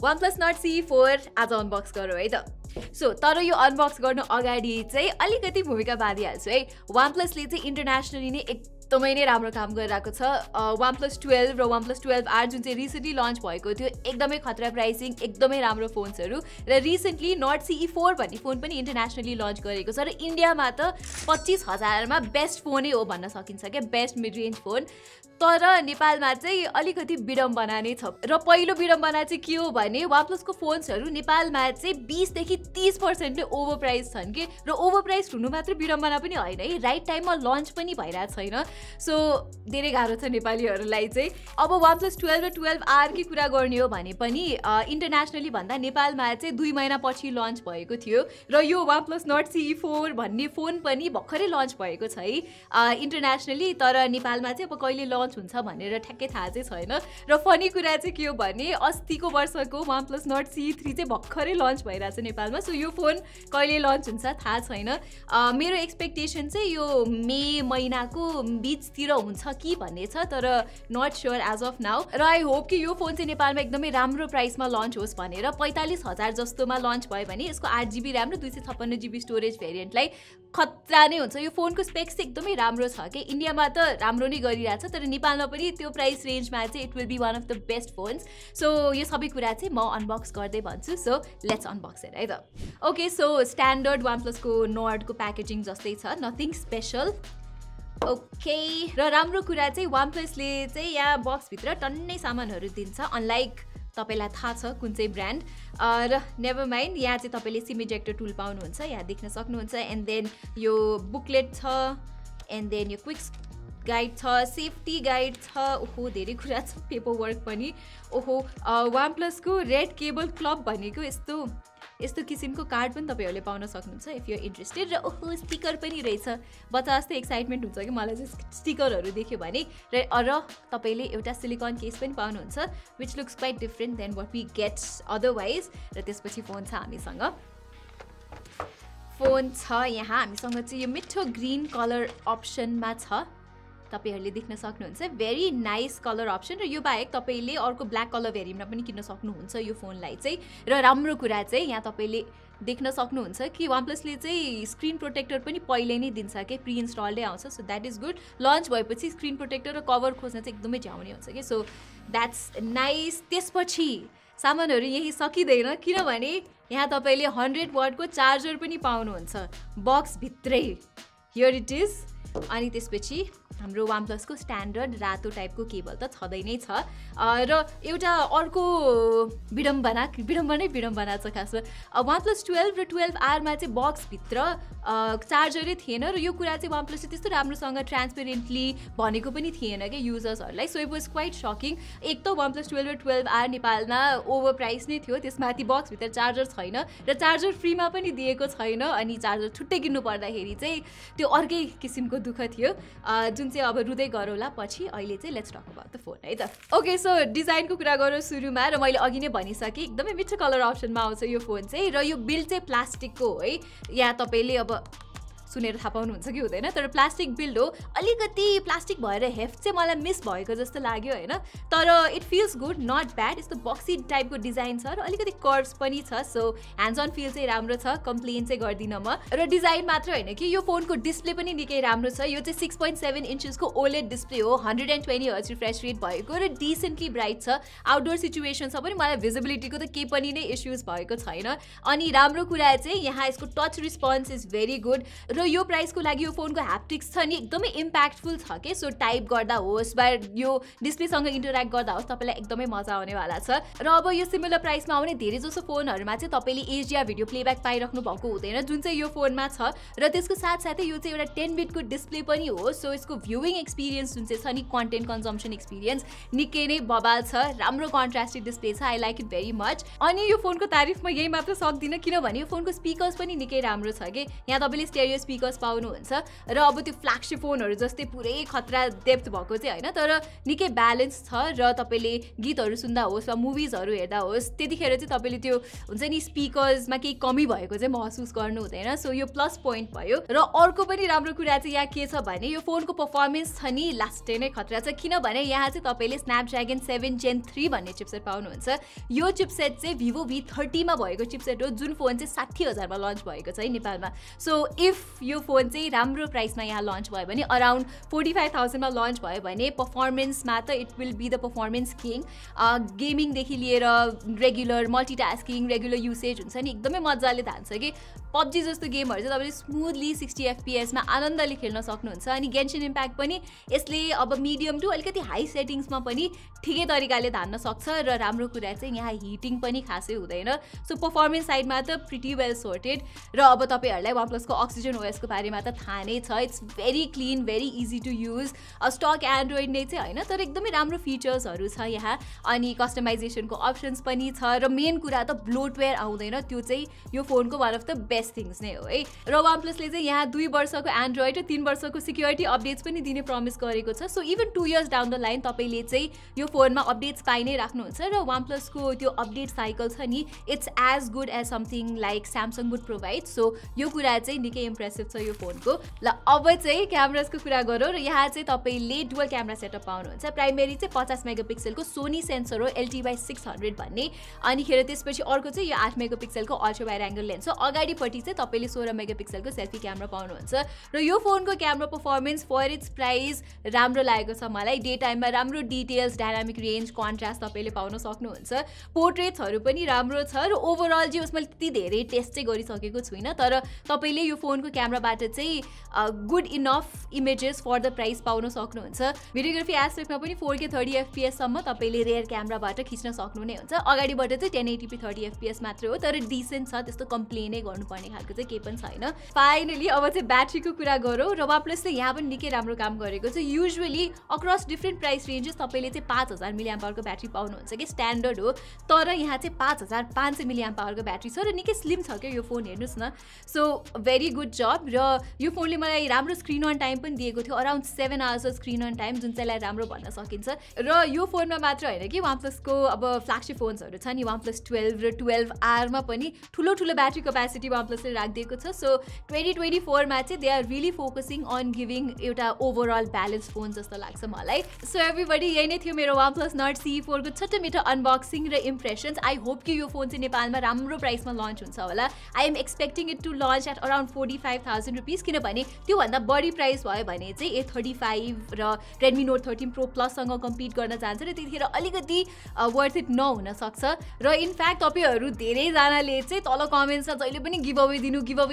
OnePlus Nord CE 4 आज unbox गरौँ है त। सो तर यो अनबक्स गर्नु अगाडि चाहिँ अलिकति भूमिका बाँधिहाल्छु है। OnePlusले चाहिँ इन्टरनेसनली नै एकदमै नै राम्रो काम गरिरहेको छ। OnePlus 12 र OnePlus 12R जुन चाहिँ रिसेन्टली लन्च भएको थियो, एकदमै खतरा प्राइसिङ, एकदमै राम्रो फोन्सहरू, र रिसेन्टली Nord CE 4 भन्ने फोन पनि इन्टरनेसनली लन्च गरेको छ र इन्डियामा त 25,000 मा बेस्ट फोनै हो भन्न सकिन्छ क्या, बेस्ट मिड रेन्ज फोन। तर नेपालमा चाहिँ अलिकति विडम्बना नै छ। र पहिलो विडम्बना चाहिँ के हो भने OnePlusको फोन्सहरू नेपालमा चाहिँ 20 देखि 30% ओभर प्राइस छन् कि, र ओभर प्राइस हुनु मात्र विडम्बना पनि होइन है, राइट टाइममा लन्च पनि भइरहेको छैन। सो धेरै गाह्रो छ नेपालीहरूलाई चाहिँ। अब OnePlus 12 र 12R की कुरा गर्ने हो भने पनि इन्टरनेसनली भन्दा नेपालमा चाहिँ 2 महिना पछि लन्च भएको थियो, र यो OnePlus Nord CE 4 भन्ने फोन पनि भर्खरै लन्च भएको छ है इन्टरनेसनली। तर नेपालमा चाहिँ अब कहिले लन्च हुन्छ भनेर ठ्याक्कै थाहा चाहिँ छैन। र फनी कुरा चाहिँ के हो भने अस्तिको वर्षको OnePlus Nord CE 3 चाहिँ भर्खरै लन्च भइरहेछ नेपालमा। सो यो फोन कहिले लन्च हुन्छ थाहा छैन। मेरो एक्सपेक्टेसन चाहिँ यो मे महिनाको बीचतिर हुन्छ कि भन्ने छ, तर not sure as of now. र आई होप कि यो फोन चाहिँ नेपालमा एकदमै राम्रो प्राइसमा लन्च होस् भनेर। 45,000 जस्तोमा लन्च भयो भने यसको 8GB ऱ्याम र 256GB स्टोरेज भेरिएन्टलाई खतरा नै हुन्छ। यो फोनको स्पेक्स चाहिँ एकदमै राम्रो छ कि, इन्डियामा त राम्रो नै गरिरहेछ, तर नेपालमा पनि त्यो प्राइस रेन्जमा चाहिँ it will be one of the best phones. So यो सबै कुरा चाहिँ म अनबक्स गर्दै भन्छु। सो लेट्स अनबक्स इट है त। ओके, सो स्ट्यान्डर्ड OnePlusको नर्डको प्याकेजिङ जस्तै छ, नथिङ स्पेसल। ओके, र राम्रो कुरा चाहिँ OnePlusले चाहिँ यहाँ बक्सभित्र टन्नै सामानहरू दिन्छ, अनलाइक तपाईलाई थाहा छ कुन चाहिँ ब्रान्ड। र नेभर माइन्ड, यहाँ चाहिँ तपाईँले सिम इजेक्टर टुल पाउनुहुन्छ, यहाँ देख्न सक्नुहुन्छ। एन्ड देन यो बुकलेट छ, एन्ड देन यो क्विक गाइड छ, सेफ्टी गाइड छ, ओहो धेरै कुरा छ, पेपर वर्क पनि। ओहो, OnePlusको रेड केबल क्लब भनेको यस्तो किसिमको कार्ड पनि तपाईँहरूले पाउन सक्नुहुन्छ इफ यु आर इन्ट्रेस्टेड। र ओहो, स्टिकर पनि रहेछ। बच्चा जस्तै एक्साइटमेन्ट हुन्छ कि मलाई चाहिँ स्टिकरहरू देख्यो भने। र तपाईँले एउटा सिलिकन केस पनि पाउनुहुन्छ, which looks quite different than what we get otherwise. र त्यसपछि फोन छ हामीसँग। फोन छ यहाँ हामीसँग चाहिँ यो मिठो ग्रिन कलर अप्सनमा छ, तपाईहरूले देख्न सक्नुहुन्छ। Very nice colour option. र यो बाहेक तपाईँले अर्को ब्ल्याक कलर भेरिएन्टमा पनि किन्न सक्नुहुन्छ यो फोनलाई चाहिँ। र राम्रो कुरा चाहिँ यहाँ तपाईँले देख्न सक्नुहुन्छ कि OnePlusले चाहिँ स्क्रिन प्रोटेक्टर पनि पहिले नै दिन्छ कि, प्रि इन्स्टलडै आउँछ। So that is good. Launch भएपछि स्क्रिन प्रोटेक्टर र कभर खोज्न चाहिँ एकदमै झ्याउने हुन्छ कि, सो द्याट्स नाइस। त्यसपछि सामानहरू यही सकिँदैन, किनभने यहाँ तपाईँले 100 वाटको चार्जर पनि पाउनुहुन्छ बक्सभित्रै। Here it is. अनि त्यसपछि हाम्रो OnePlusको स्ट्यान्डर्ड रातो टाइपको केबल त छँदै नै छ। र एउटा अर्को विडम्बना छ खासमा, OnePlus 12 र 12R चाहिँ बक्सभित्र चार्जरै थिएन। र यो कुरा चाहिँ OnePlusले त्यस्तो राम्रोसँग ट्रान्सपेरेन्टली भनेको पनि थिएन कि युजर्सहरूलाई। So it was quite sucking. एक त OnePlus 12 र 12R नेपालमा ओभर प्राइस नै थियो, त्यसमाथि बक्सभित्र चार्जर छैन, र चार्जर फ्रीमा पनि दिएको छैन। अनि चार्जर छुट्टै किन्नु पर्दाखेरि चाहिँ त्यो अर्कै किसिमको दुःख थियो, जुन चाहिँ अब रुँदै गरौँला पछि। अहिले चाहिँ let's talk about the phone है त। ओके, सो डिजाइनको कुरा गरौँ सुरुमा। र मैले अघि नै भनिसकेँ एकदमै मिठो कलर अप्सनमा आउँछ यो फोन चाहिँ। र यो बिल्ड चाहिँ प्लास्टिकको हो है, यहाँ तपाईँले अब सुनेर थाहा पाउनुहुन्छ कि हुँदैन, तर प्लास्टिक बिल्ड हो। अलिकति प्लास्टिक भएर हेफ्ट चाहिँ मलाई मिस भएको जस्तो लाग्यो होइन, तर it feels good, not bad. यस्तो बक्सी टाइपको डिजाइन छ र अलिकति कर्भ्स पनि छ। सो ह्यान्ड्स अन फिल चाहिँ राम्रो छ, कम्प्लेन चाहिँ गर्दिनँ म। र डिजाइन मात्र होइन कि यो फोनको डिस्प्ले पनि निकै राम्रो छ। यो चाहिँ 6.7 इन्चेसको OLED डिस्प्ले हो, 120 हर्ट्ज रिफ्रेश रेट भएको, र डिसेन्टली ब्राइट छ। आउटडोर सिचुएसन छ पनि मलाई भिजिबिलिटीको त केही पनि नै इस्युज भएको छैन। अनि राम्रो कुरा चाहिँ यहाँ यसको touch response is very good. र यो प्राइसको लागि यो फोनको ह्याप्टिक्स छ नि एकदमै इम्प्याक्टफुल छ के। सो टाइप गर्दा होस् वा यो डिस्प्लेसँग इन्टरेक्ट गर्दा होस्, तपाईँलाई एकदमै मजा आउनेवाला छ। र अब यो सिमिलर प्राइसमा आउने धेरै जसो फोनहरूमा चाहिँ तपाईँले एचडिआर भिडियो प्लेब्याक पाइराख्नु भएको हुँदैन, जुन चाहिँ यो फोनमा छ। र त्यसको साथसाथै यो चाहिँ एउटा 10 बिटको डिस्प्ले पनि हो। सो यसको भ्युइङ एक्सपिरियन्स जुन चाहिँ छ नि, कन्टेन्ट कन्जम्सन एक्सपिरियन्स निकै नै बबाल छ। राम्रो कन्ट्रास्टेड डिस्प्ले छ, I like it very much. अनि यो फोनको तारिफ म यही मात्र सक्दिनँ, किनभने यो फोनको स्पिकर्स पनि निकै राम्रो छ कि। यहाँ तपाईँले स्टेरियो स्पिकर्स पाउनुहुन्छ र अब त्यो फ्ल्यागशिप फोनहरू जस्तै पुरै खतरा डेप्थ भएको चाहिँ होइन, तर निकै ब्यालेन्स छ र तपाईँले गीतहरू सुन्दा होस् वा मुभिजहरू हेर्दा होस् त्यतिखेर चाहिँ तपाईँले त्यो हुन्छ नि स्पिकर्समा केही कमी भएको चाहिँ महसुस गर्नु हुँदैन। सो यो प्लस पोइन्ट भयो। र अर्को पनि राम्रो कुरा चाहिँ यहाँ के छ भने यो फोनको पर्फर्मेन्स छ नि लास्टै नै खतरा छ, किनभने यहाँ चाहिँ तपाईँले स्न्यापड्र्यागन 7 Gen 3 भन्ने चिपसेट पाउनुहुन्छ। यो चिपसेट चाहिँ भिभो V30 मा भएको चिपसेट हो, जुन फोन चाहिँ 60,000 मा लन्च भएको छ है नेपालमा। सो इफ यो फोन चाहिँ राम्रो प्राइसमा यहाँ लन्च भयो भने अराउन्ड 45,000 मा लन्च भयो भने पर्फर्मेन्समा त it will be the performance king. गेमिङदेखि लिएर रेगुलर मल्टिटास्किङ रेगुलर युसेज हुन्छ नि एकदमै मजाले धान्छ कि पब्जी जस्तो गेमहरू चाहिँ तपाईँले स्मुथली 60 FPS मा आनन्दले खेल्न सक्नुहुन्छ। अनि गेन्सिन इम्प्याक्ट पनि यसले अब मिडियम टु अलिकति हाई सेटिङ्समा पनि ठिकै तरिकाले धान्न सक्छ र राम्रो कुरा चाहिँ यहाँ हिटिङ पनि खासै हुँदैन। सो पर्फर्मेन्स साइडमा त प्रिटी वेल सोर्टेड। र अब तपाईँहरूलाई OnePlusको अक्सिजन ओएसको बारेमा त थाहा नै छ, it's very clean very easy to use. Stock Android नै चाहिँ होइन, तर एकदमै राम्रो फिचर्सहरू छ यहाँ। अनि कस्टमाइजेसनको अप्सन्स पनि छ र मेन कुरा त ब्लोटवेयर आउँदैन, त्यो चाहिँ यो फोनको one of the best things नै हो है। र OnePlusले चाहिँ यहाँ 2 वर्षको एन्ड्रोइड र 3 वर्षको सिक्योरिटी अपडेट्स पनि दिने प्रमिस गरेको छ। So even 2 years down the line तपाईँले चाहिँ यो फोनमा अपडेट्स पाइ नै राख्नुहुन्छ। र OnePlusको त्यो अपडेट साइकल छ नि it's as good as something like Samsung would provide. So यो कुरा चाहिँ निकै इम्प्रेसिभ छ यो फोनको। ल अब चाहिँ क्यामेराजको कुरा गरौँ र यहाँ चाहिँ तपाईँले डुअल क्यामेरा सेटअप पाउनुहुन्छ। प्राइमेरी चाहिँ 50 मेगापिक्सलको सोनी सेन्सर हो LT/600 भन्ने, अनिखेर त्यसपछि अर्को चाहिँ यो 8 मेगापिक्सलको अल्ट्रा वाइड एङ्गल लेन्स हो। अगाडिपट्टि चाहिँ तपाईँले 16 मेगापिक्सलको सेल्फी क्यामेरा पाउनुहुन्छ। र यो फोनको camera performance for its price राम्रो लागेको छ मलाई। डे टाइममा राम्रो डिटेल्स डायनामिक रेन्ज कन्ट्रास्ट तपाईँले पाउन सक्नुहुन्छ। पोर्ट्रेट्सहरू पनि राम्रो छ र ओभरअल चाहिँ उसमा त्यति धेरै टेस्ट चाहिँ गरिसकेको छुइनँ, तर तपाईँले यो फोनको क्यामेराबाट चाहिँ good enough images for the price पाउन सक्नुहुन्छ। भिडियोग्राफी एस्पेक्टमा पनि 4K 30 FPS सम्म तपाईँले रेयर क्यामेराबाट खिच्न सक्नु नै हुन्छ। अगाडिबाट चाहिँ 1080p 30 FPS मात्रै हो, तर डिसेन्ट छ, त्यस्तो कम्प्लेनै गर्नुपर्ने खालको चाहिँ केही पनि छैन। फाइनली अब चाहिँ ब्याट्रीको कुरा गरौँ र OnePlusले यहाँ पनि निकै राम्रो काम गरेको छ। Usually across different price ranges तपाईँले चाहिँ 5000 mAh को ब्याट्री पाउनुहुन्छ कि स्ट्यान्डर्ड हो, तर यहाँ चाहिँ 5500 mAh को ब्याट्री छ र निकै स्लिम छ क्या यो फोन, हेर्नुहोस् न। सो भेरी गुड जब। र यो फोनले मलाई राम्रो स्क्रिन अन टाइम पनि दिएको थियो, around 7 hours screen on time, जुन चाहिँलाई राम्रो भन्न सकिन्छ। र यो फोनमा मात्र होइन कि OnePlusको अब फ्ल्यागशिप फोन्सहरू छ नि OnePlus 12 र 12R मा पनि ठुलो ब्याट्री क्यापेसिटी OnePlusले राखिदिएको छ। सो 2024 मा चाहिँ they are really focusing on giving एउटा ओभरअल ब्यालेन्स फोन जस्तो लाग्छ मलाई। सो एभ्रीबडी यही नै थियो मेरो OnePlus Nord CE 4 को छोटो मिठो अनबक्सिङ र इम्प्रेसन्स। आई होप कि यो फोन चाहिँ नेपालमा राम्रो प्राइसमा लन्च हुन्छ होला। I am expecting it to launch at around 45,000 rupees, किनभने त्योभन्दा बढी प्राइस भयो भने चाहिँ A35 र Redmi Note 13 Pro Plus सँग कम्पिट गर्न जान्छ र त्यतिखेर अलिकति वर्थ इट नहुन सक्छ। र इनफ्याक्ट तपाईँहरू धेरैजनाले चाहिँ तल कमेन्ट्समा जहिले पनि गिभ अवे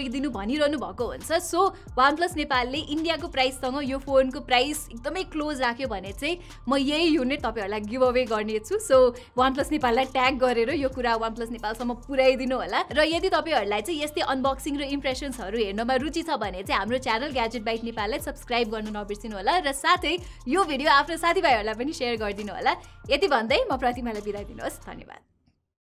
दिनु भनिरहनु भएको हुन्छ। सो OnePlus नेपालले इन्डियाको प्राइससँग यो फोनको प्राइस एकदमै क्लोज राख्यो भने चाहिँ म यही युनिट तपाईँहरूलाई गिभ अवे गर्नेछु। सो OnePlus नेपाललाई ट्याग गरेर यो कुरा OnePlus नेपालसम्म पुर्याइदिनु होला। र यदि तपाईँहरूलाई चाहिँ यस्तै अनबक्सिङ र इम्प्रेसन्सहरू हेर्नमा रुचि छ भने चाहिँ हाम्रो च्यानल ग्याजेट बाइट नेपाललाई सब्सक्राइब गर्नु नबिर्सिनु होला र साथै यो भिडियो आफ्नो साथीभाइहरूलाई पनि सेयर गरिदिनु होला। यति भन्दै म प्रतिमालाई बिदा दिनुहोस्। धन्यवाद।